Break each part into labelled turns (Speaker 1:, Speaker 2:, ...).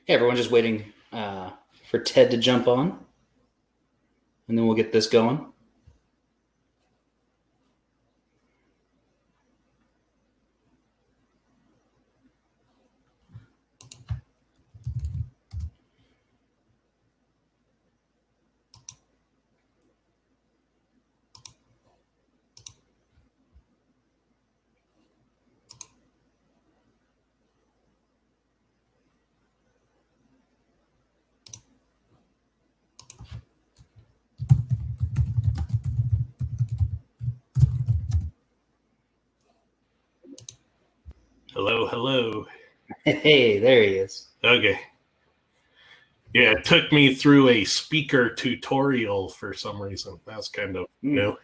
Speaker 1: Hey, everyone, just waiting for Ted to jump on, and then we'll get this going.
Speaker 2: Hello, hello.
Speaker 1: Hey, there he is.
Speaker 2: Okay. Yeah, it took me through a speaker tutorial for some reason. That's kind of new.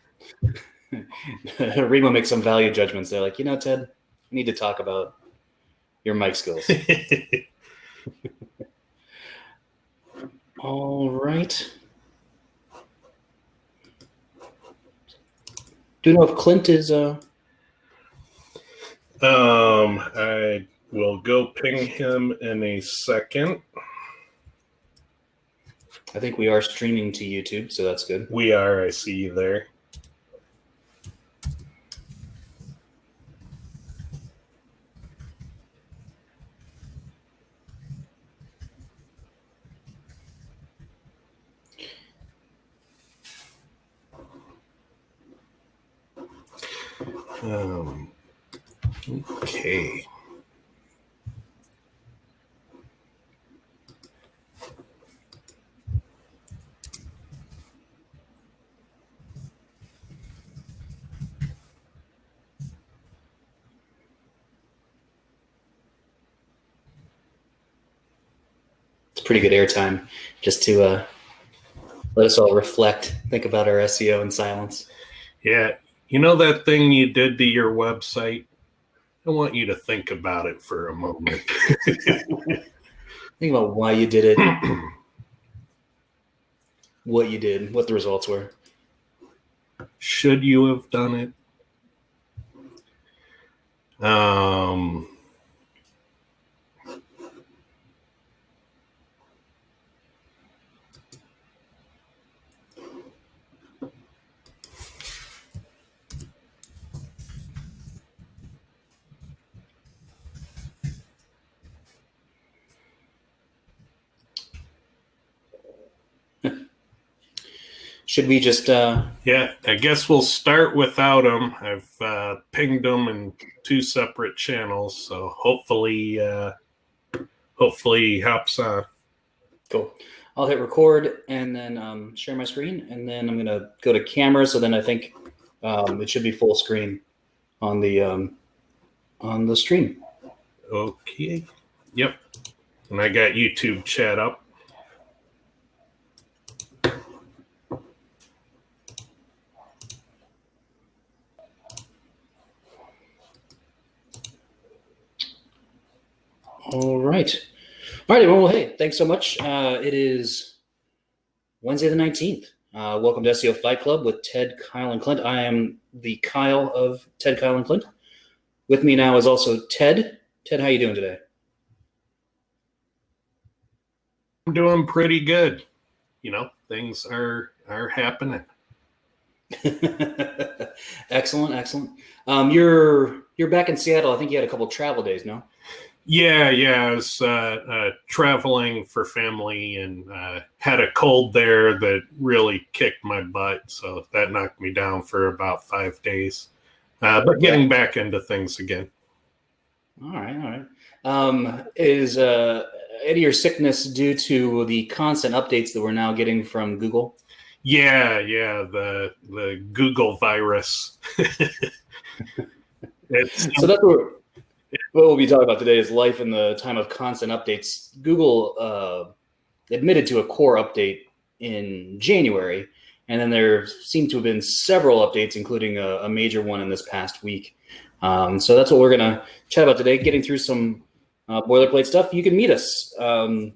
Speaker 1: Remo makes some value judgments. They're like, Ted, we need to talk about your mic skills. All right. Do you know if Clint is...
Speaker 2: I will go ping him in a second.
Speaker 1: I think we are streaming to YouTube, so that's good.
Speaker 2: We are. I see you there. Okay.
Speaker 1: It's pretty good airtime just to let us all reflect, think about our SEO in silence.
Speaker 2: Yeah. You know that thing you did to your website? I want you to think about it for a moment.
Speaker 1: Think about why you did it, what you did, what the results were.
Speaker 2: Should you have done it?
Speaker 1: Should we just...
Speaker 2: Yeah, I guess we'll start without him. I've pinged him in two separate channels, so hopefully he hops on.
Speaker 1: Cool. I'll hit record and then share my screen, and then I'm going to go to camera, so then I think it should be full screen on the stream.
Speaker 2: Okay. Yep. And I got YouTube chat up.
Speaker 1: All right. All right, well, hey, thanks so much. It is Wednesday the 19th. Welcome to SEO Fight Club with Ted, Kyle, and Clint. I am the Kyle of Ted, Kyle, and Clint. With me now is also Ted. Ted, how you doing today?
Speaker 2: I'm doing pretty good. Things are happening.
Speaker 1: Excellent. You're back in Seattle. I think you had a couple of travel days, no?
Speaker 2: Yeah. I was traveling for family and had a cold there that really kicked my butt. So that knocked me down for about 5 days. But getting back into things again.
Speaker 1: All right. Is any of your sickness due to the constant updates that we're now getting from Google?
Speaker 2: Yeah, the Google virus.
Speaker 1: So that's what we'll be talking about today is life in the time of constant updates. Google admitted to a core update in January, and then there seem to have been several updates, including a major one in this past week. So that's what we're going to chat about today, getting through some boilerplate stuff. You can meet us and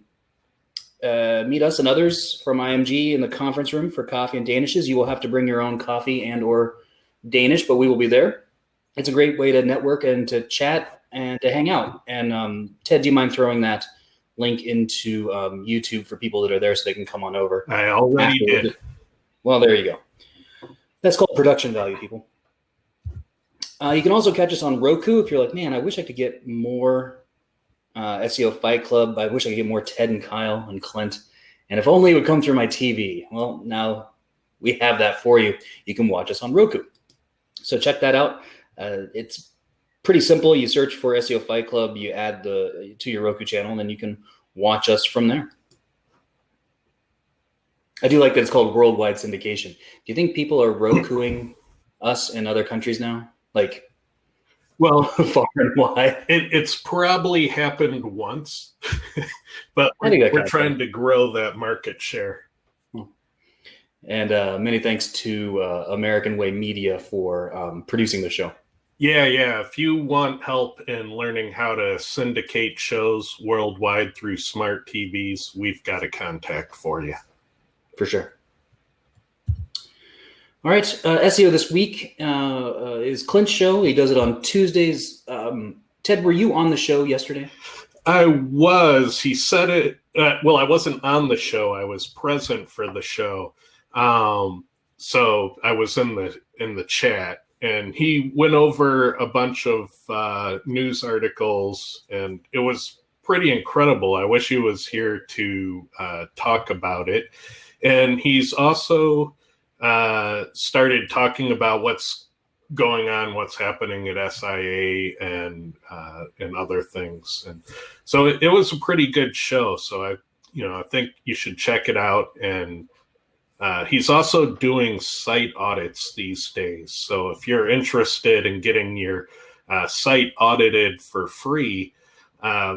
Speaker 1: others from IMG in the conference room for coffee and Danishes. You will have to bring your own coffee and or Danish, but we will be there. It's a great way to network and to chat and to hang out. And Ted, do you mind throwing that link into YouTube for people that are there so they can come on over.
Speaker 2: I already did.
Speaker 1: Well, there you go. That's called production value, people. You can also catch us on Roku if you're like, man, I wish I could get more SEO Fight Club. I wish I could get more Ted and Kyle and Clint. And if only it would come through my TV. Well, now we have that for you. You can watch us on Roku. So check that out. It's pretty simple. You search for SEO Fight Club, you add to your Roku channel, and then you can watch us from there. I do like that it's called worldwide syndication. Do you think people are Rokuing us in other countries now? Like,
Speaker 2: well,
Speaker 1: far and wide.
Speaker 2: It's probably happened once, but we're trying to grow that market share.
Speaker 1: And many thanks to American Way Media for producing the show.
Speaker 2: Yeah. If you want help in learning how to syndicate shows worldwide through smart TVs, we've got a contact for you.
Speaker 1: For sure. All right. SEO this week is Clint's show. He does it on Tuesdays. Ted, were you on the show yesterday?
Speaker 2: I was. He said it. Well, I wasn't on the show. I was present for the show. So I was in the chat, and he went over a bunch of news articles, and it was pretty incredible. I wish he was here to talk about it. And he's also started talking about what's going on, what's happening at SIA and other things. And so it was a pretty good show. So I think you should check it out. And he's also doing site audits these days. So if you're interested in getting your site audited for free,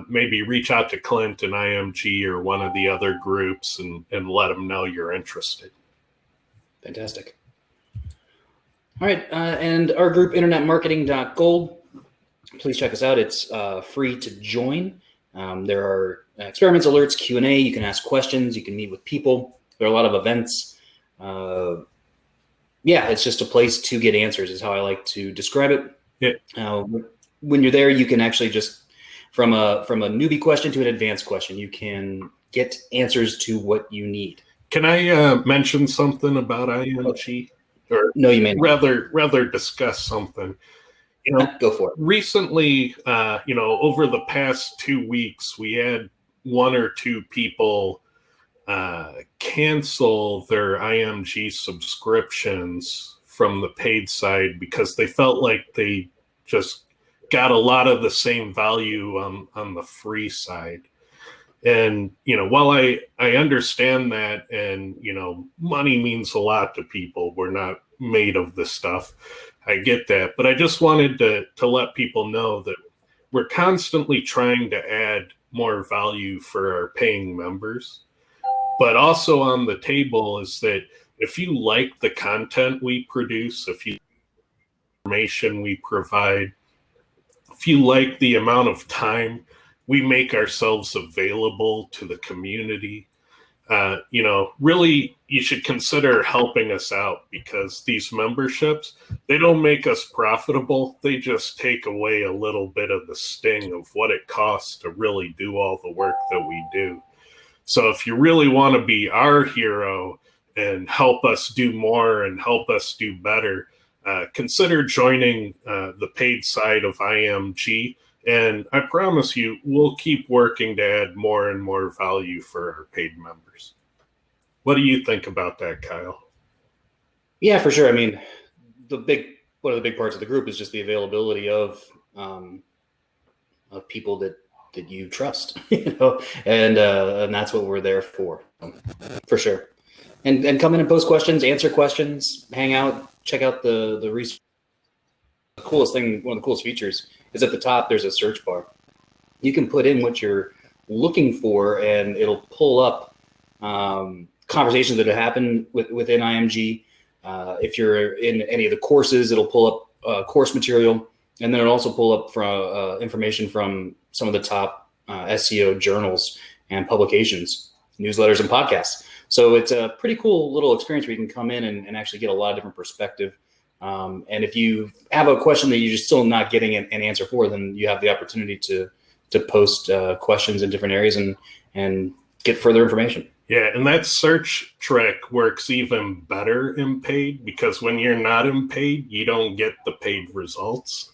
Speaker 2: maybe reach out to Clint and IMG or one of the other groups and let them know you're interested.
Speaker 1: Fantastic. All right. And our group, internetmarketing.gold. Please check us out. It's free to join. There are experiments, alerts, Q&A. You can ask questions. You can meet with people. There are a lot of events. It's just a place to get answers is how I like to describe it.
Speaker 2: Yeah.
Speaker 1: When you're there, you can actually just, from a newbie question to an advanced question, you can get answers to what you need.
Speaker 2: Can I mention something about IMG? Or
Speaker 1: no, you may not.
Speaker 2: Rather discuss something.
Speaker 1: Go for it.
Speaker 2: Recently, over the past 2 weeks, we had one or two people cancel their IMG subscriptions from the paid side because they felt like they just got a lot of the same value on the free side. And, while I understand that, and, money means a lot to people, we're not made of this stuff. I get that. But I just wanted to let people know that we're constantly trying to add more value for our paying members. But also on the table is that if you like the content we produce, if you like the information we provide, if you like the amount of time we make ourselves available to the community, really you should consider helping us out, because these memberships, they don't make us profitable. They just take away a little bit of the sting of what it costs to really do all the work that we do. So if you really want to be our hero and help us do more and help us do better, consider joining the paid side of IMG. And I promise you, we'll keep working to add more and more value for our paid members. What do you think about that, Kyle?
Speaker 1: Yeah, for sure. I mean, one of the big parts of the group is just the availability of people that you trust, and that's what we're there for sure. And come in and post questions, answer questions, hang out, check out the research. The coolest thing, one of the coolest features is at the top, there's a search bar. You can put in what you're looking for, and it'll pull up conversations that have happened within IMG. If you're in any of the courses, it'll pull up course material, and then it'll also pull up from information from some of the top SEO journals and publications, newsletters, and podcasts. So it's a pretty cool little experience where you can come in and actually get a lot of different perspective. And if you have a question that you're just still not getting an answer for, then you have the opportunity to post questions in different areas and get further information.
Speaker 2: Yeah, and that search trick works even better in paid, because when you're not in paid, you don't get the paid results.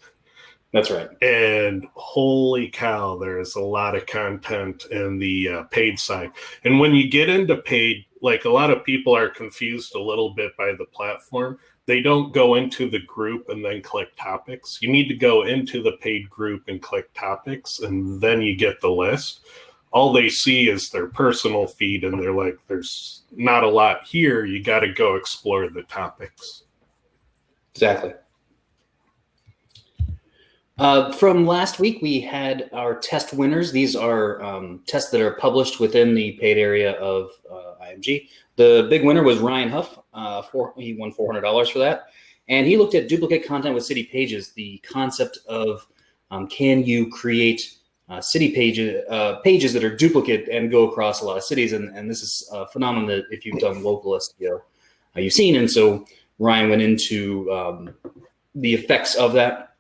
Speaker 1: That's right.
Speaker 2: And holy cow, there's a lot of content in the paid side. And when you get into paid, like a lot of people are confused a little bit by the platform. They don't go into the group and then click topics. You need to go into the paid group and click topics, and then you get the list. All they see is their personal feed, and they're like, there's not a lot here. You got to go explore the topics.
Speaker 1: Exactly. From last week, we had our test winners. These are tests that are published within the paid area of IMG. The big winner was Ryan Huff. He won $400 for that. And he looked at duplicate content with city pages, the concept of can you create city pages that are duplicate and go across a lot of cities. And this is a phenomenon that if you've done local SEO, you've seen. And so Ryan went into the effects of that.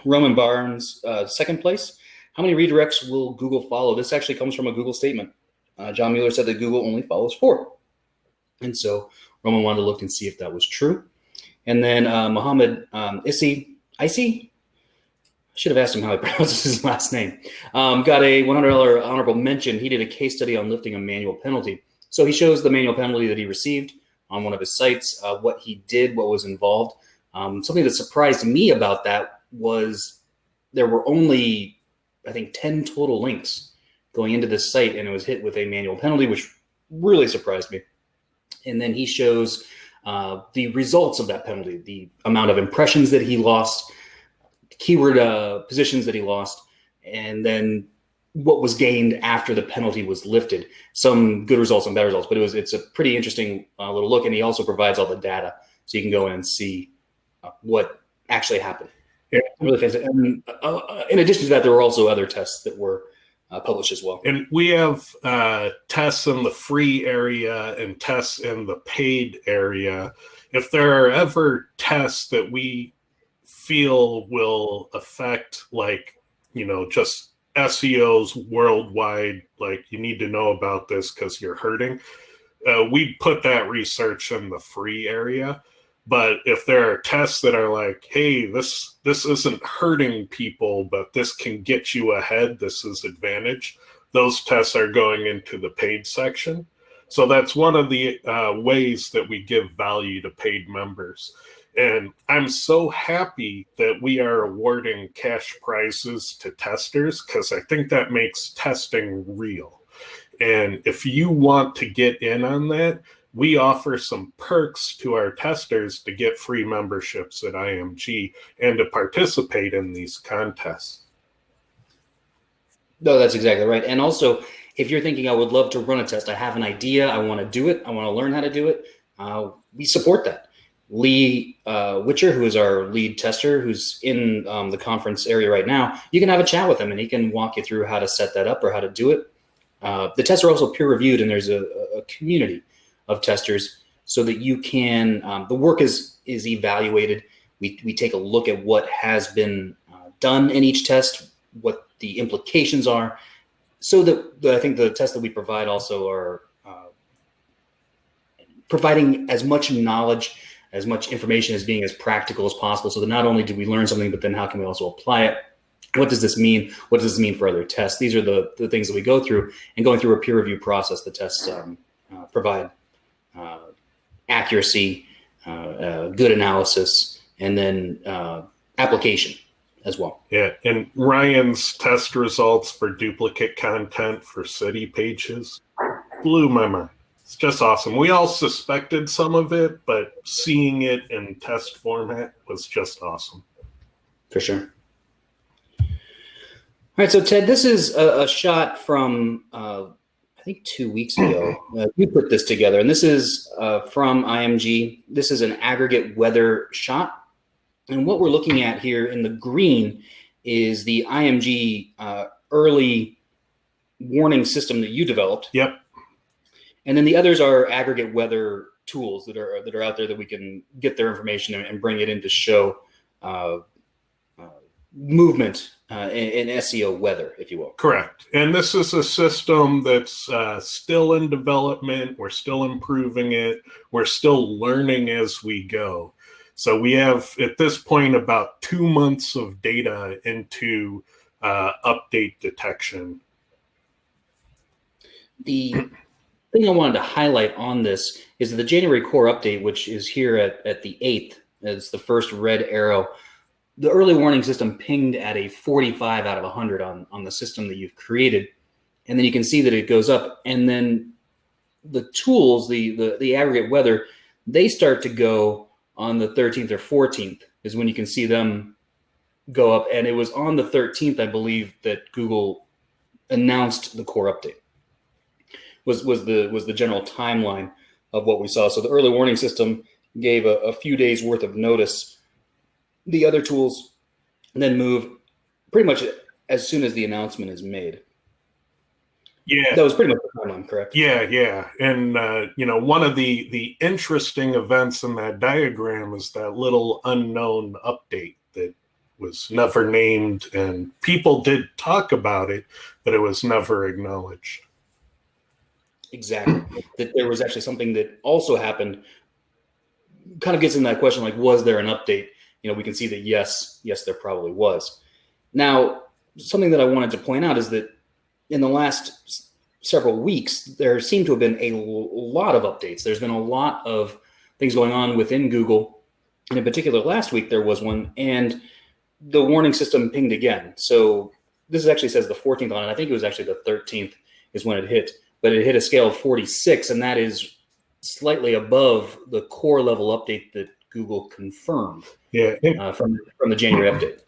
Speaker 1: Roman Barnes, second place. How many redirects will Google follow? This actually comes from a Google statement. John Mueller said that Google only follows 4. And so Roman wanted to look and see if that was true. And then Mohammed Isi, I should have asked him how he pronounces his last name, got a $100 honorable mention. He did a case study on lifting a manual penalty. So he shows the manual penalty that he received on one of his sites, what he did, what was involved. Something that surprised me about that was there were only, I think, 10 total links going into this site, and it was hit with a manual penalty, which really surprised me. And then he shows the results of that penalty, the amount of impressions that he lost, keyword positions that he lost, and then what was gained after the penalty was lifted. Some good results, some bad results, but it's a pretty interesting little look. And he also provides all the data, so you can go in and see what actually happened. Yeah, really fantastic. And in addition to that, there were also other tests that were published as well.
Speaker 2: And we have tests in the free area and tests in the paid area. If there are ever tests that we feel will affect, like, just SEOs worldwide, like you need to know about this because you're hurting, we put that research in the free area. But if there are tests that are like, hey, this isn't hurting people, but this can get you ahead, this is advantage, those tests are going into the paid section. So that's one of the ways that we give value to paid members. And I'm so happy that we are awarding cash prizes to testers, because I think that makes testing real. And if you want to get in on that, we offer some perks to our testers to get free memberships at IMG and to participate in these contests.
Speaker 1: No, that's exactly right. And also, if you're thinking, I would love to run a test, I have an idea, I want to do it, I want to learn how to do it, we support that. Lee Witcher, who is our lead tester, who's in the conference area right now, you can have a chat with him and he can walk you through how to set that up or how to do it. The tests are also peer reviewed, and there's a community of testers so that you can, the work is evaluated. We take a look at what has been done in each test, what the implications are, so that I think the tests that we provide also are providing as much knowledge, as much information, as being as practical as possible, so that not only do we learn something, but then how can we also apply it? What does this mean? What does this mean for other tests? These are the things that we go through, and going through a peer review process, the tests provide accuracy, good analysis, and then application as well.
Speaker 2: Yeah, and Ryan's test results for duplicate content for city pages blew my mind. It's just awesome. We all suspected some of it, but seeing it in test format was just awesome.
Speaker 1: For sure. All right, so Ted, this is a shot from, I think 2 weeks ago. You put this together, and this is from IMG. This is an aggregate weather shot. And what we're looking at here in the green is the IMG early warning system that you developed.
Speaker 2: Yep.
Speaker 1: And then the others are aggregate weather tools that are out there that we can get their information and bring it in to show movement in SEO weather, if you will.
Speaker 2: Correct. And this is a system that's still in development. We're still improving it. We're still learning as we go. So we have, at this point, about 2 months of data into update detection.
Speaker 1: The thing I wanted to highlight on this is the January core update, which is here at the 8th, as the first red arrow. The early warning system pinged at a 45 out of 100 on the system that you've created. And then you can see that it goes up. And then the tools, the aggregate weather, they start to go on the 13th or 14th is when you can see them go up. And it was on the 13th, I believe, that Google announced the core update. Was the general timeline of what we saw. So the early warning system gave a few days worth of notice. The other tools then move pretty much as soon as the announcement is made.
Speaker 2: Yeah,
Speaker 1: that was pretty much the timeline, correct?
Speaker 2: Yeah. And one of the interesting events in that diagram is that little unknown update that was never named, and people did talk about it, but it was never acknowledged.
Speaker 1: Exactly. That there was actually something that also happened. Kind of gets in that question, like, was there an update? We can see that yes, there probably was. Now, something that I wanted to point out is that in the last several weeks, there seem to have been a lot of updates. There's been a lot of things going on within Google. And in particular, last week there was one, and the warning system pinged again. So this actually says the 14th on it. I think it was actually the 13th is when it hit. But it hit a scale of 46, and that is slightly above the core level update that Google confirmed from the January update.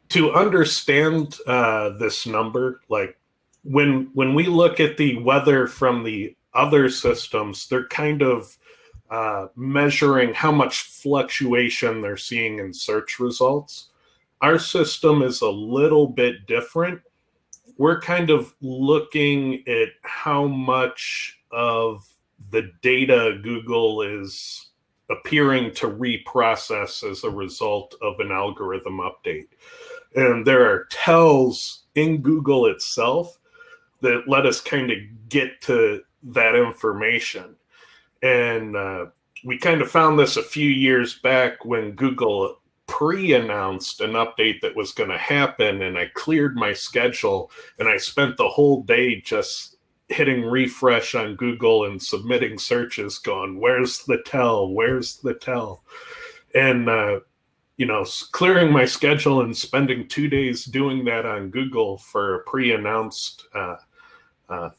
Speaker 2: To understand this number, like when we look at the weather from the other systems, they're kind of measuring how much fluctuation they're seeing in search results. Our system is a little bit different. We're kind of looking at how much of the data Google is appearing to reprocess as a result of an algorithm update. And there are tells in Google itself that let us kind of get to that information. And we kind of found this a few years back when Google pre-announced an update that was going to happen, and I cleared my schedule and I spent the whole day just hitting refresh on Google and submitting searches going, where's the tell? And clearing my schedule and spending 2 days doing that on Google for a pre-announced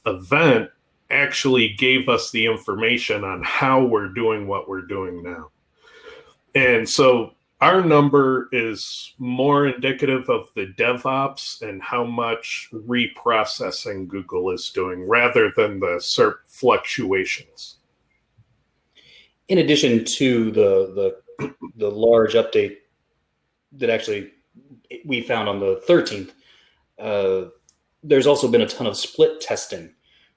Speaker 2: event actually gave us the information on how we're doing what we're doing now. And so our number is more indicative of the DevOps and how much reprocessing Google is doing rather than the SERP fluctuations.
Speaker 1: In addition to the large update that actually we found on the 13th, there's also been a ton of split testing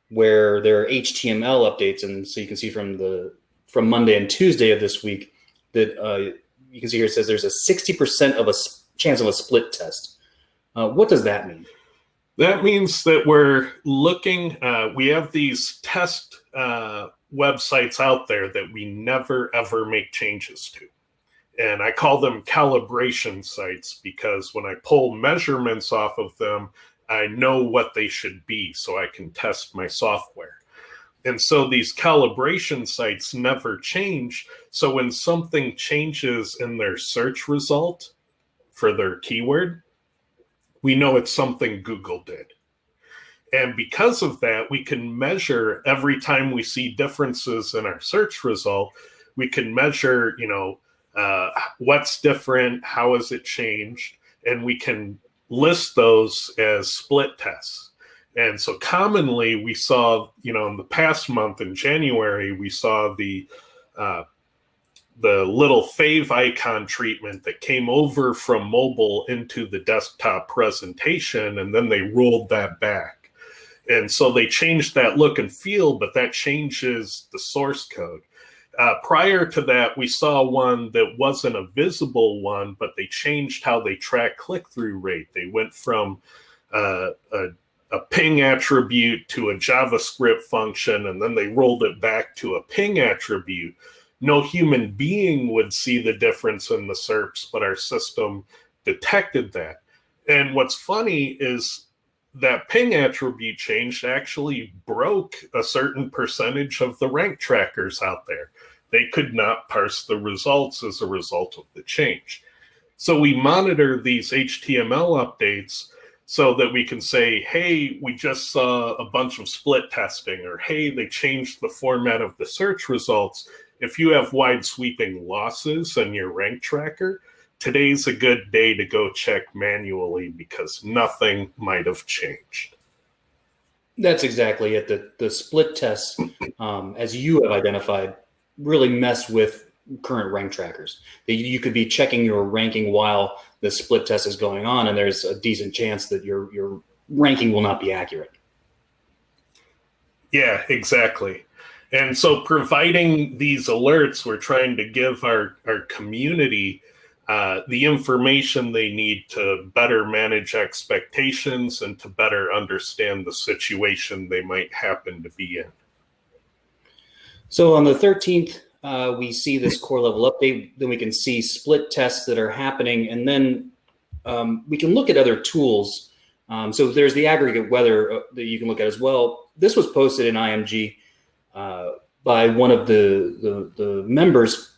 Speaker 1: where there are HTML updates. And so you can see from Monday and Tuesday of this week that you can see here it says there's a 60% of a chance of a split test. What does that mean?
Speaker 2: That means that we're looking, we have these test websites out there that we never ever make changes to. And I call them calibration sites because when I pull measurements off of them, I know what they should be so I can test my software. And so these calibration sites never change. So when something changes in their search result for their keyword, we know it's something Google did. And because of that, we can measure every time we see differences in our search result, we can measure, what's different, how has it changed, and we can list those as split tests. And so commonly we saw, in the past month in January, we saw the little fave icon treatment that came over from mobile into the desktop presentation, and then they rolled that back. And so they changed that look and feel, but that changes the source code. Prior to that, we saw one that wasn't a visible one, but they changed how they track click-through rate. They went from a ping attribute to a JavaScript function, and then they rolled it back to a ping attribute. No human being would see the difference in the SERPs, but our system detected that. And what's funny is that ping attribute change actually broke a certain percentage of the rank trackers out there. They could not parse the results as a result of the change. So we monitor these HTML updates so that we can say, hey, we just saw a bunch of split testing, or hey, they changed the format of the search results. If you have wide sweeping losses in your rank tracker, today's a good day to go check manually because nothing might have changed.
Speaker 1: That's exactly it. The split tests, as you have identified, really mess with current rank trackers. You could be checking your ranking while the split test is going on, and there's a decent chance that your ranking will not be accurate.
Speaker 2: Yeah, exactly. And so providing these alerts, we're trying to give our community the information they need to better manage expectations and to better understand the situation they might happen to be in.
Speaker 1: So on the 13th, we see this core level update. Then we can see split tests that are happening. And then we can look at other tools. So there's the aggregate weather that you can look at as well. This was posted in IMG by one of the members.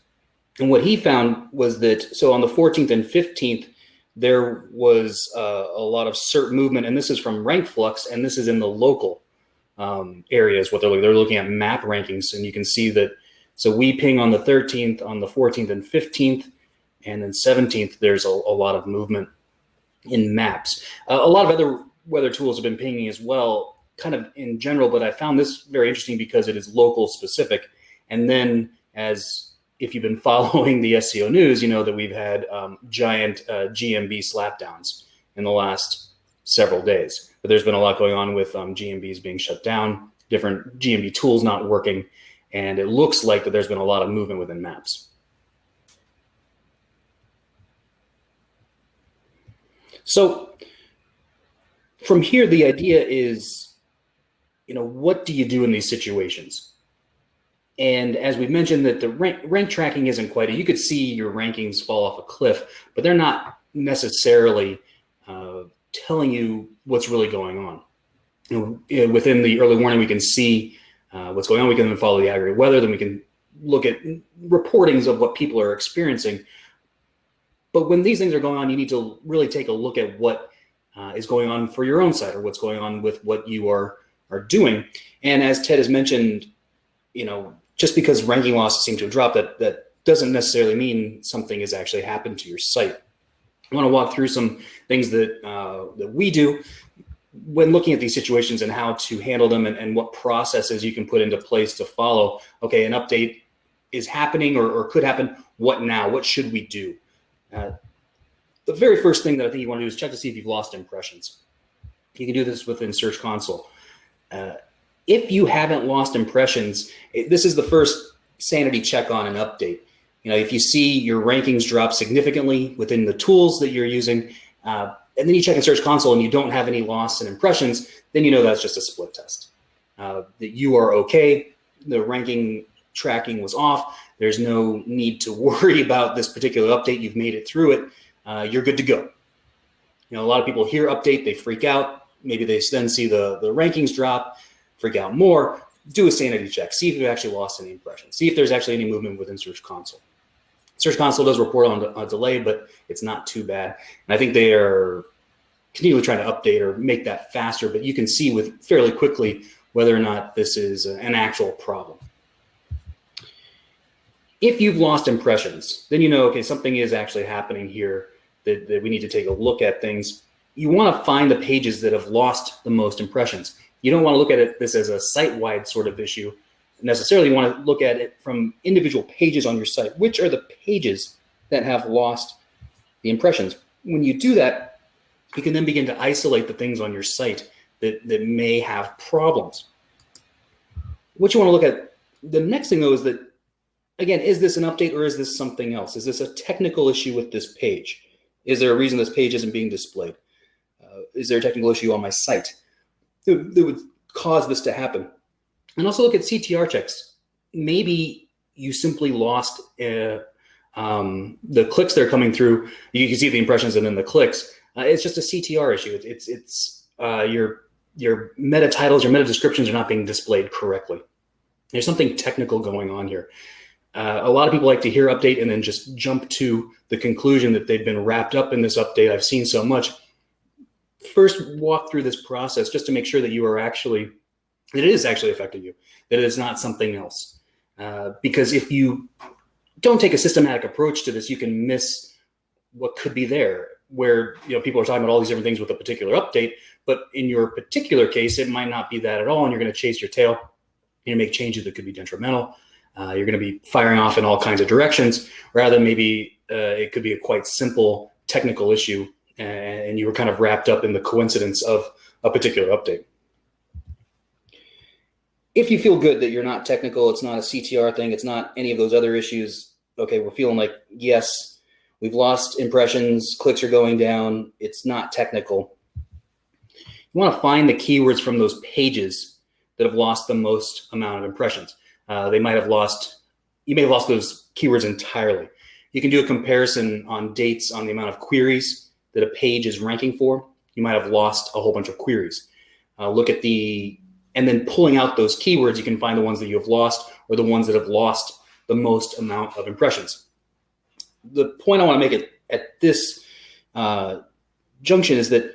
Speaker 1: And what he found was that, so on the 14th and 15th, there was a lot of SERP movement. And this is from Rank Flux, and this is in the local areas. What they're looking at map rankings. And you can see that, so we ping on the 13th, on the 14th and 15th, and then 17th, there's a lot of movement in maps. A lot of other weather tools have been pinging as well, kind of in general, but I found this very interesting because it is local specific. And then if you've been following the SEO news, you know that we've had giant GMB slapdowns in the last several days. But there's been a lot going on with GMBs being shut down, different GMB tools not working, and it looks like that there's been a lot of movement within maps. So from here, the idea is, what do you do in these situations? And as we mentioned, that the rank tracking isn't quite you could see your rankings fall off a cliff, but they're not necessarily telling you what's really going on. Within the early warning, we can see what's going on. We can then follow the aggregate weather. Then we can look at reportings of what people are experiencing. But when these things are going on, you need to really take a look at what is going on for your own site, or what's going on with what you are doing. And as Ted has mentioned, just because ranking losses seem to have dropped, that doesn't necessarily mean something has actually happened to your site. I want to walk through some things that we do when looking at these situations and how to handle them, and what processes you can put into place to follow. Okay, an update is happening or could happen. What now? What should we do? The very first thing that I think you want to do is check to see if you've lost impressions. You can do this within Search Console. If you haven't lost impressions, this is the first sanity check on an update. If you see your rankings drop significantly within the tools that you're using, and then you check in Search Console and you don't have any loss in impressions, then that's just a split test. That you are okay, the ranking tracking was off, there's no need to worry about this particular update, you've made it through it, you're good to go. A lot of people hear update, they freak out, maybe they then see the rankings drop, freak out more. Do a sanity check, see if you've actually lost any impressions, see if there's actually any movement within Search Console. Search Console does report on a delay, but it's not too bad. And I think they are continually trying to update or make that faster, but you can see fairly quickly whether or not this is an actual problem. If you've lost impressions, then okay, something is actually happening here that we need to take a look at things. You want to find the pages that have lost the most impressions. You don't want to look at this as a site-wide sort of issue. Necessarily, you want to look at it from individual pages on your site. Which are the pages that have lost the impressions? When you do that, you can then begin to isolate the things on your site that may have problems. What you want to look at, the next thing though, is that again, is this an update or is this something else? Is this a technical issue with this page? Is there a reason this page isn't being displayed? Is there a technical issue on my site that would cause this to happen? And also look at CTR checks. Maybe you simply lost the clicks that are coming through. You can see the impressions and then the clicks. It's just a CTR issue. It's your meta titles, your meta descriptions are not being displayed correctly. There's something technical going on here. A lot of people like to hear update and then just jump to the conclusion that they've been wrapped up in this update. I've seen so much. First, walk through this process just to make sure that that it is actually affecting you, that it is not something else. Because if you don't take a systematic approach to this, you can miss what could be there, where people are talking about all these different things with a particular update, but in your particular case, it might not be that at all, and you're going to chase your tail. You're going to make changes that could be detrimental. You're going to be firing off in all kinds of directions, rather than maybe it could be a quite simple technical issue, and you were kind of wrapped up in the coincidence of a particular update. If you feel good that you're not technical, it's not a CTR thing, it's not any of those other issues, okay, we're feeling like, yes, we've lost impressions, clicks are going down, it's not technical. You want to find the keywords from those pages that have lost the most amount of impressions. You may have lost those keywords entirely. You can do a comparison on dates on the amount of queries that a page is ranking for. You might have lost a whole bunch of queries. And then pulling out those keywords, you can find the ones that you have lost or the ones that have lost the most amount of impressions. The point I want to make at this junction is that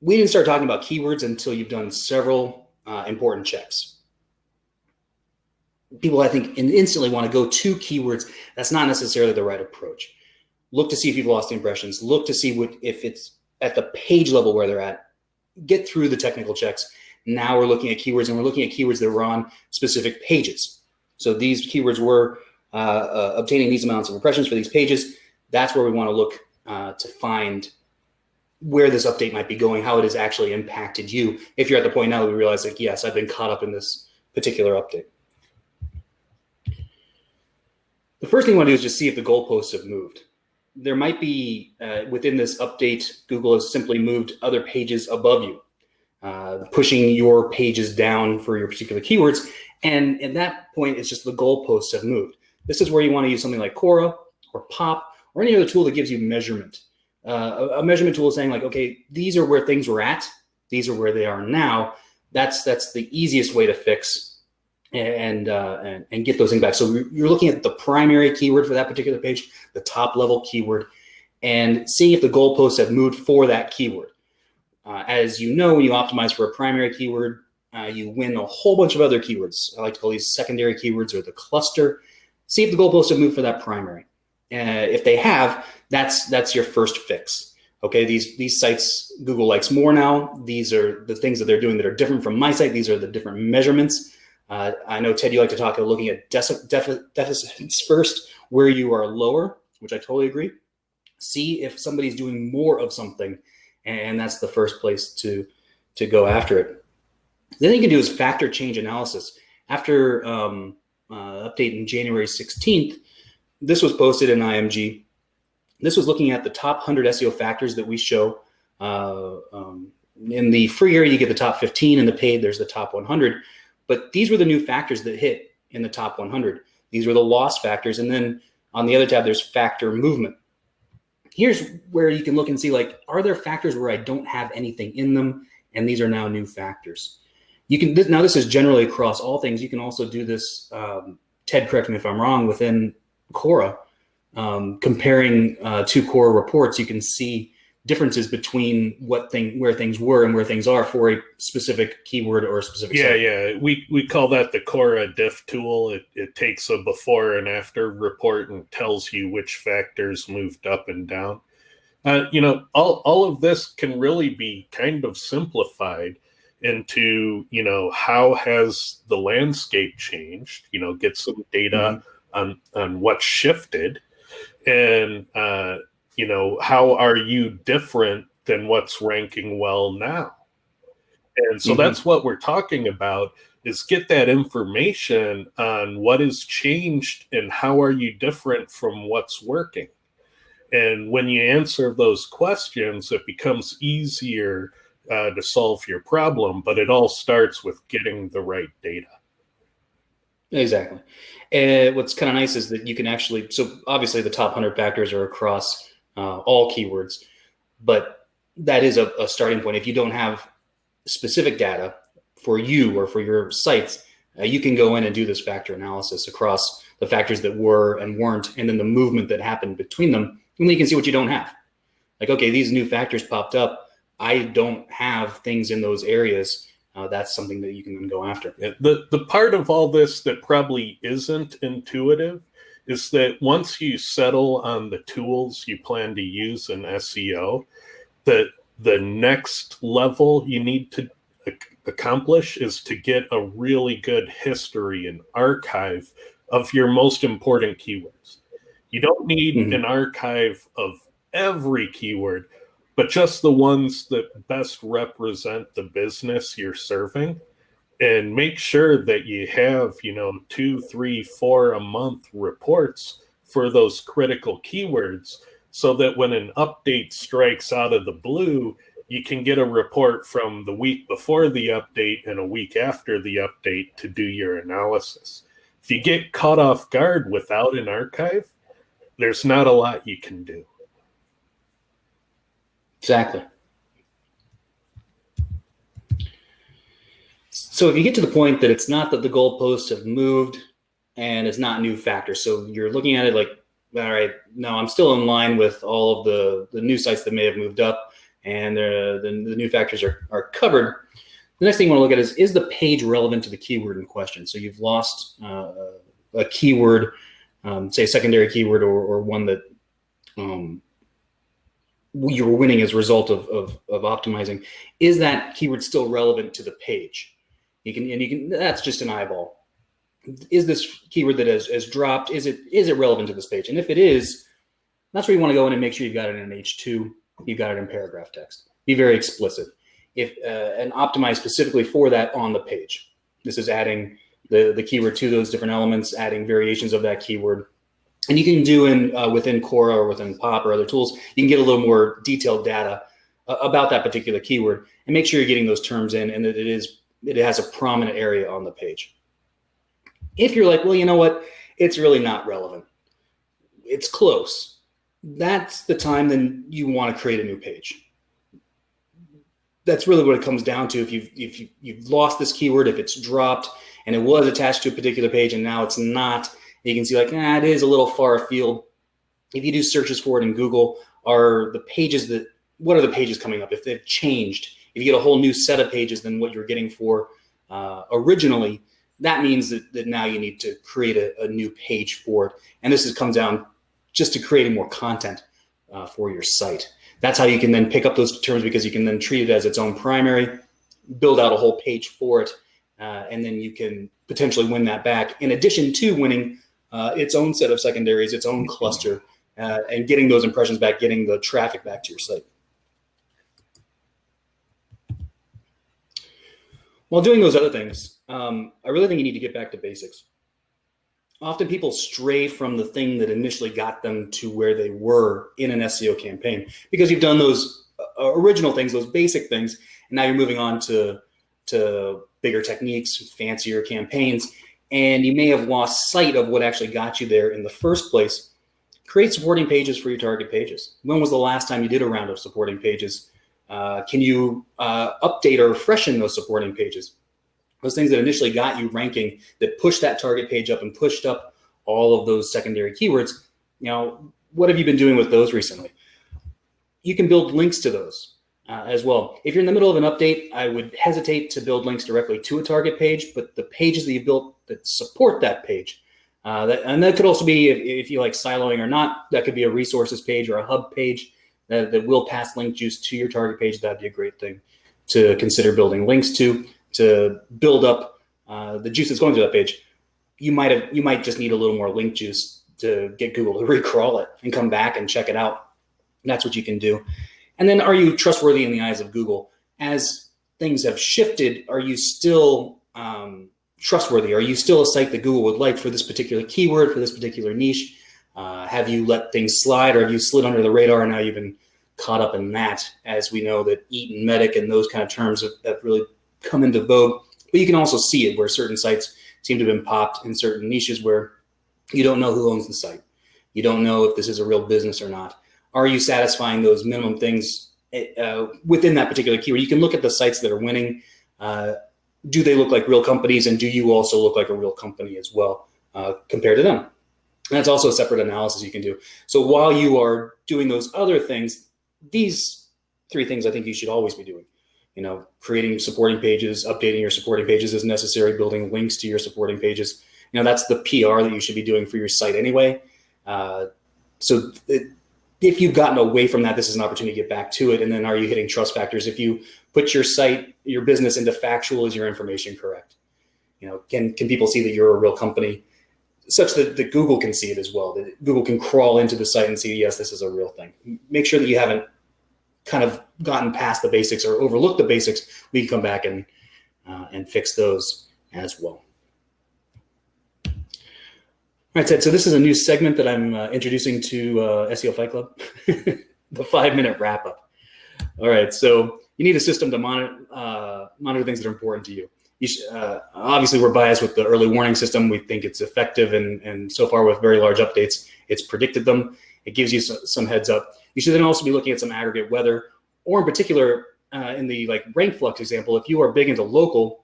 Speaker 1: we didn't start talking about keywords until you've done several important checks. People, I think, instantly want to go to keywords. That's not necessarily the right approach. Look to see if you've lost the impressions. Look to see if it's at the page level where they're at. Get through the technical checks. Now we're looking at keywords, and we're looking at keywords that were on specific pages. So these keywords were obtaining these amounts of impressions for these pages. That's where we want to look to find where this update might be going, how it has actually impacted you. If you're at the point now that we realize, like, yes, I've been caught up in this particular update. The first thing we want to do is just see if the goalposts have moved. There might be, within this update, Google has simply moved other pages above you, pushing your pages down for your particular keywords. And at that point, it's just the goalposts have moved. This is where you want to use something like Quora or Pop or any other tool that gives you measurement. A measurement tool saying, like, okay, these are where things were at. These are where they are now. That's the easiest way to fix and get those things back. So you're looking at the primary keyword for that particular page, the top level keyword, and seeing if the goalposts have moved for that keyword. As you know, when you optimize for a primary keyword, you win a whole bunch of other keywords. I like to call these secondary keywords or the cluster. See if the goalposts have moved for that primary. If they have, that's your first fix. Okay, these sites Google likes more now. These are the things that they're doing that are different from my site. These are the different measurements. I know, Ted, you like to talk about looking at deficits first, where you are lower, which I totally agree. See if somebody's doing more of something, and that's the first place to go after it. The thing you can do is factor change analysis. After update in January 16th, this was posted in IMG. This was looking at the top 100 SEO factors that we show. In the free area, you get the top 15. In the paid, there's the top 100. But these were the new factors that hit in the top 100. These were the loss factors. And then on the other tab, there's factor movement. Here's where you can look and see, like, are there factors where I don't have anything in them? And these are now new factors. Now this is generally across all things. You can also do this, Ted, correct me if I'm wrong, within Quora. Comparing two Quora reports, you can see differences between where things were and where things are for a specific keyword or a specific site.
Speaker 2: Yeah. We call that the Quora diff tool. It takes a before and after report and tells you which factors moved up and down. All of this can really be kind of simplified into, how has the landscape changed, get some data on what shifted, and how are you different than what's ranking well now? And so that's what we're talking about is get that information on what has changed and how are you different from what's working. And when you answer those questions, it becomes easier to solve your problem, but it all starts with getting the right data.
Speaker 1: Exactly. And what's kind of nice is that you can actually, so obviously the top 100 factors are across all keywords, but that is a starting point. If you don't have specific data for you or for your sites, you can go in and do this factor analysis across the factors that were and weren't, and then the movement that happened between them. And then you can see what you don't have. Like, okay, these new factors popped up. I don't have things in those areas. That's something that you can go after.
Speaker 2: The part of all this that probably isn't intuitive is that once you settle on the tools you plan to use in SEO, the next level you need to accomplish is to get a really good history and archive of your most important keywords. You don't need an archive of every keyword, but just the ones that best represent the business you're serving. And make sure that you have, 2, 3, 4 a month reports for those critical keywords, so that when an update strikes out of the blue, you can get a report from the week before the update and a week after the update to do your analysis. If you get caught off guard without an archive, there's not a lot you can do.
Speaker 1: Exactly. So if you get to the point that it's not that the goalposts have moved and it's not new factors, so you're looking at it like, all right, no, I'm still in line with all of the new sites that may have moved up, and the new factors are covered. The next thing you want to look at is the page relevant to the keyword in question? So you've lost a keyword, say a secondary keyword, or one that you were winning as a result of optimizing. Is that keyword still relevant to the page? You can that's just an eyeball. Is this keyword that has dropped, is it relevant to this page? And if it is, that's where you want to go in and make sure you've got it in H2, you've got it in paragraph text. Be very explicit. And optimize specifically for that on the page. This is adding the keyword to those different elements, adding variations of that keyword. And you can do within Quora or within Pop or other tools, you can get a little more detailed data about that particular keyword and make sure you're getting those terms in and that it has a prominent area on the page. If you're like, well, you know what, it's really not relevant, it's close, that's the time then you want to create a new page. That's really what it comes down to. If you've lost this keyword, if it's dropped and it was attached to a particular page and now it's not, you can see like, it is a little far afield. If you do searches for it in Google, what are the pages coming up? If they've changed, if you get a whole new set of pages than what you're getting for originally, that means that now you need to create a new page for it. And this comes down just to creating more content for your site. That's how you can then pick up those terms, because you can then treat it as its own primary, build out a whole page for it, and then you can potentially win that back, in addition to winning its own set of secondaries, its own cluster, and getting those impressions back, getting the traffic back to your site. While doing those other things, I really think you need to get back to basics. Often people stray from the thing that initially got them to where they were in an SEO campaign, because you've done those original things, those basic things, and now you're moving on to bigger techniques, fancier campaigns, and you may have lost sight of what actually got you there in the first place. Create supporting pages for your target pages. When was the last time you did a round of supporting pages? Can you update or freshen those supporting pages? Those things that initially got you ranking, that pushed that target page up and pushed up all of those secondary keywords. What have you been doing with those recently? You can build links to those as well. If you're in the middle of an update, I would hesitate to build links directly to a target page, but the pages that you built that support that page, and that could also be, if you like siloing or not, that could be a resources page or a hub page that will pass link juice to your target page. That'd be a great thing to consider building links to build up the juice that's going to that page. You might just need a little more link juice to get Google to recrawl it and come back and check it out. And that's what you can do. And then, are you trustworthy in the eyes of Google? As things have shifted, are you still trustworthy? Are you still a site that Google would like for this particular keyword, for this particular niche? Have you let things slide, or have you slid under the radar and now you've been caught up in that? As we know that EAT and MEDIC and those kind of terms have really come into vogue. But you can also see it where certain sites seem to have been popped in certain niches where you don't know who owns the site. You don't know if this is a real business or not. Are you satisfying those minimum things within that particular keyword? You can look at the sites that are winning. Do they look like real companies, and do you also look like a real company as well compared to them? And that's also a separate analysis you can do. So while you are doing those other things, these 3 things I think you should always be doing. Creating supporting pages, updating your supporting pages as necessary, building links to your supporting pages. That's the PR that you should be doing for your site anyway. If you've gotten away from that, this is an opportunity to get back to it. And then, are you hitting trust factors? If you put your site, your business into factual, is your information correct? Can people see that you're a real company, such that Google can see it as well? That Google can crawl into the site and see, yes, this is a real thing. Make sure that you haven't kind of gotten past the basics or overlooked the basics. We can come back and fix those as well. All right, Ted, so this is a new segment that I'm introducing to SEO Fight Club, the 5-minute wrap-up. All right, so you need a system to monitor things that are important to you. Obviously, we're biased with the early warning system. We think it's effective, and so far with very large updates, it's predicted them. It gives you some heads up. You should then also be looking at some aggregate weather, or in particular, in the rank flux example, if you are big into local,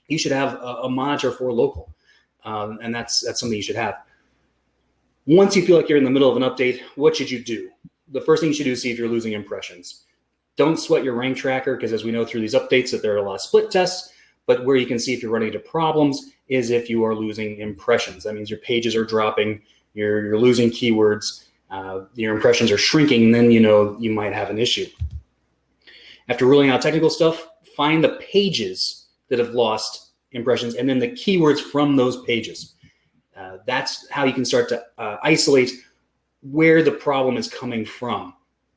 Speaker 1: you should have a monitor for local, and that's something you should have. Once you feel like you're in the middle of an update, what should you do? The first thing you should do is see if you're losing impressions. Don't sweat your rank tracker, because as we know through these updates that there are a lot of split tests, but where you can see if you're running into problems is if you are losing impressions. That means your pages are dropping, you're losing keywords, your impressions are shrinking, and then you might have an issue. After ruling out technical stuff, find the pages that have lost impressions and then the keywords from those pages. That's how you can start to isolate where the problem is coming from.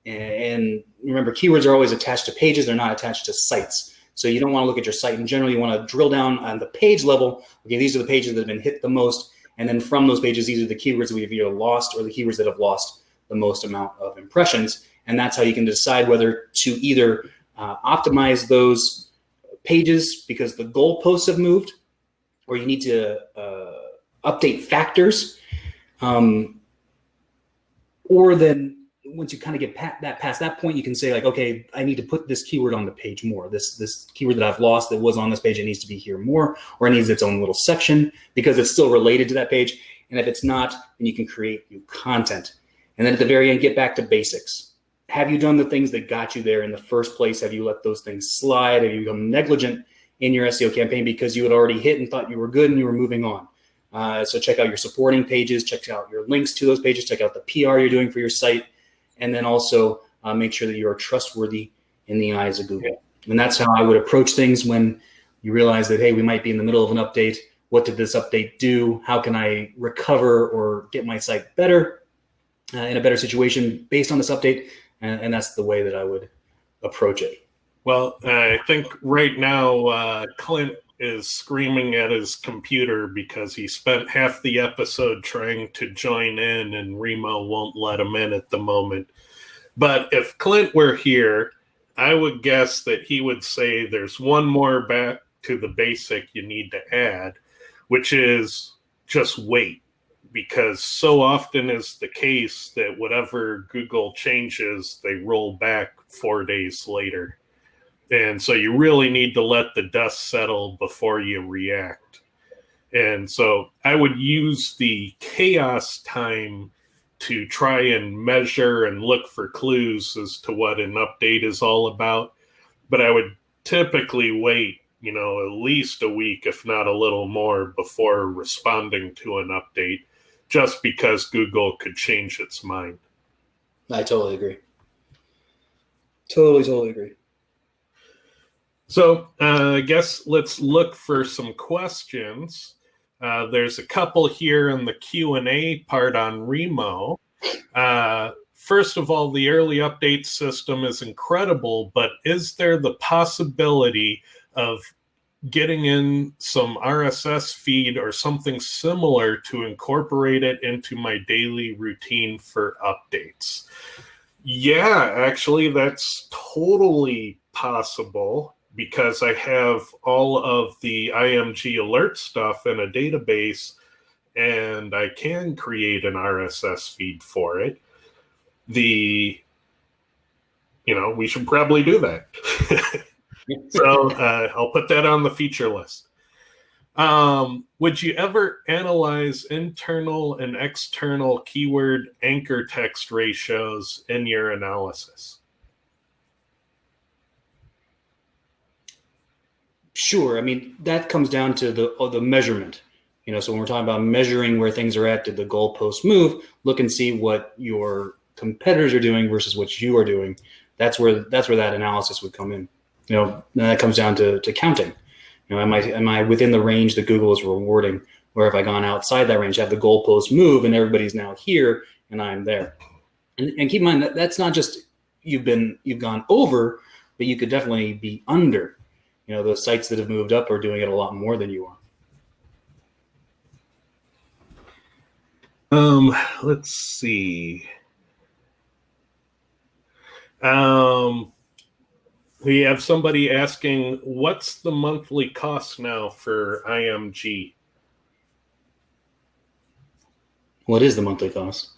Speaker 1: And remember, keywords are always attached to pages. They're not attached to sites. So you don't want to look at your site in general. You want to drill down on the page level. Okay, these are the pages that have been hit the most. And then from those pages, these are the keywords that we've either lost or the keywords that have lost the most amount of impressions. And that's how you can decide whether to either optimize those pages because the goalposts have moved, or you need to update factors, or then once you kind of get past that point, you can say okay, I need to put this keyword on the page more. This keyword that I've lost that was on this page, it needs to be here more, or it needs its own little section because it's still related to that page. And if it's not, then you can create new content. And then at the very end, get back to basics. Have you done the things that got you there in the first place? Have you let those things slide? Have you become negligent in your SEO campaign because you had already hit and thought you were good and you were moving on? So check out your supporting pages, check out your links to those pages, check out the PR you're doing for your site, and then also make sure that you are trustworthy in the eyes of Google. And that's how I would approach things when you realize that, hey, we might be in the middle of an update. What did this update do? How can I recover or get my site better in a better situation based on this update? And that's the way that I would approach it.
Speaker 2: Well, I think right now Clint is screaming at his computer because he spent half the episode trying to join in and Remo won't let him in at the moment. But if Clint were here, I would guess that he would say there's one more back to the basic you need to add, which is just wait. Because so often is the case that whatever Google changes, they roll back 4 days later. And so you really need to let the dust settle before you react. And so I would use the chaos time to try and measure and look for clues as to what an update is all about. But I would typically wait, at least a week, if not a little more, before responding to an update, just because Google could change its mind.
Speaker 1: I totally agree. Totally agree.
Speaker 2: So I guess let's look for some questions. There's a couple here in the Q&A part on Remo. First of all, the early update system is incredible, but is there the possibility of getting in some RSS feed or something similar to incorporate it into my daily routine for updates. Yeah, actually, that's totally possible because I have all of the IMG alert stuff in a database, and I can create an RSS feed for it. We should probably do that. So I'll put that on the feature list. Would you ever analyze internal and external keyword anchor text ratios in your analysis?
Speaker 1: Sure. I mean, that comes down to the measurement. So when we're talking about measuring where things are at, did the goalpost move? Look and see what your competitors are doing versus what you are doing. That's where that analysis would come in. And that comes down to counting. Am I within the range that Google is rewarding, or have I gone outside that range? Have the goalpost move and everybody's now here and I'm there? And keep in mind that that's not just you've gone over, but you could definitely be under. Those sites that have moved up are doing it a lot more than you
Speaker 2: are. Let's see. We have somebody asking, what's the monthly cost now for IMG?
Speaker 1: What is the monthly cost?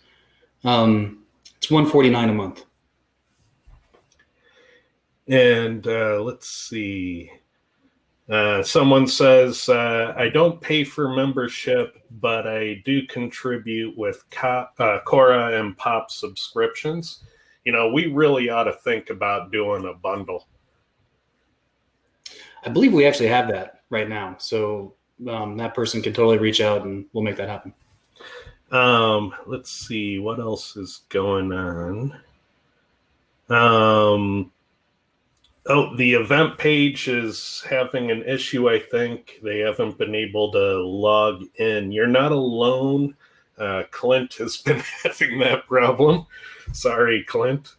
Speaker 1: It's $149 a month.
Speaker 2: And let's see. Someone says, I don't pay for membership, but I do contribute with Quora and Pop subscriptions. We really ought to think about doing a bundle.
Speaker 1: I believe we actually have that right now. So that person can totally reach out and we'll make that happen.
Speaker 2: Let's see what else is going on. The event page is having an issue, I think. They haven't been able to log in. You're not alone. Clint has been having that problem. Sorry, Clint.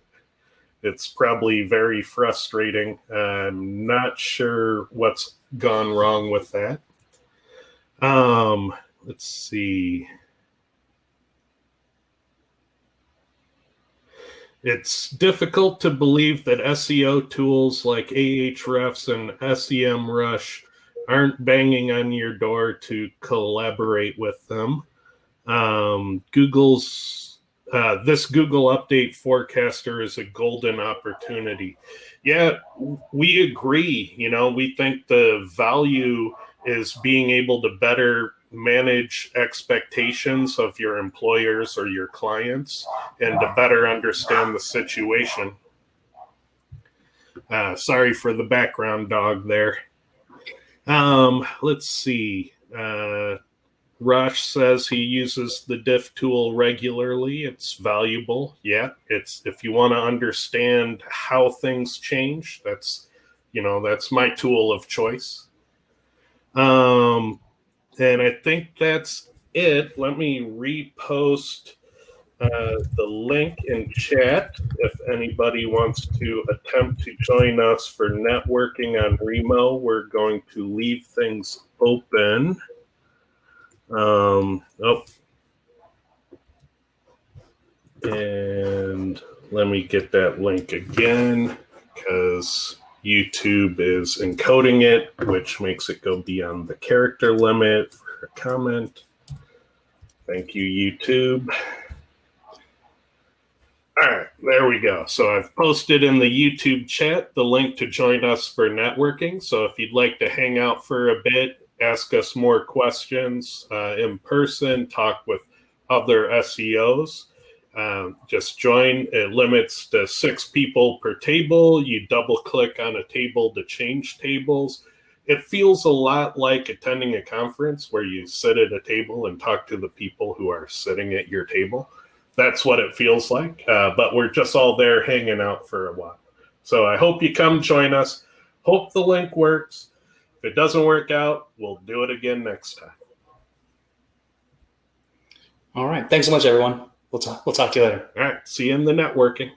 Speaker 2: It's probably very frustrating. I'm not sure what's gone wrong with that. Let's see. It's difficult to believe that SEO tools like Ahrefs and SEMrush aren't banging on your door to collaborate with them. This Google Update Forecaster is a golden opportunity. Yeah, we agree. We think the value is being able to better manage expectations of your employers or your clients and to better understand the situation. Sorry for the background dog there. Let's see. Rosh says he uses the diff tool regularly. It's valuable. Yeah, if you want to understand how things change, that's my tool of choice. And I think that's it. Let me repost the link in chat if anybody wants to attempt to join us for networking on Remo. We're going to leave things open. And let me get that link again because YouTube is encoding it, which makes it go beyond the character limit for a comment. Thank you, YouTube. All right, there we go. So I've posted in the YouTube chat the link to join us for networking. So if you'd like to hang out for a bit, ask us more questions in person, talk with other SEOs, just join. It limits to 6 people per table. You double click on a table to change tables. It feels a lot like attending a conference where you sit at a table and talk to the people who are sitting at your table. That's what it feels like, but we're just all there hanging out for a while. So I hope you come join us. Hope the link works. If it doesn't work out, we'll do it again next time.
Speaker 1: All right. Thanks so much, everyone. We'll talk to you later.
Speaker 2: All right. See you in the networking.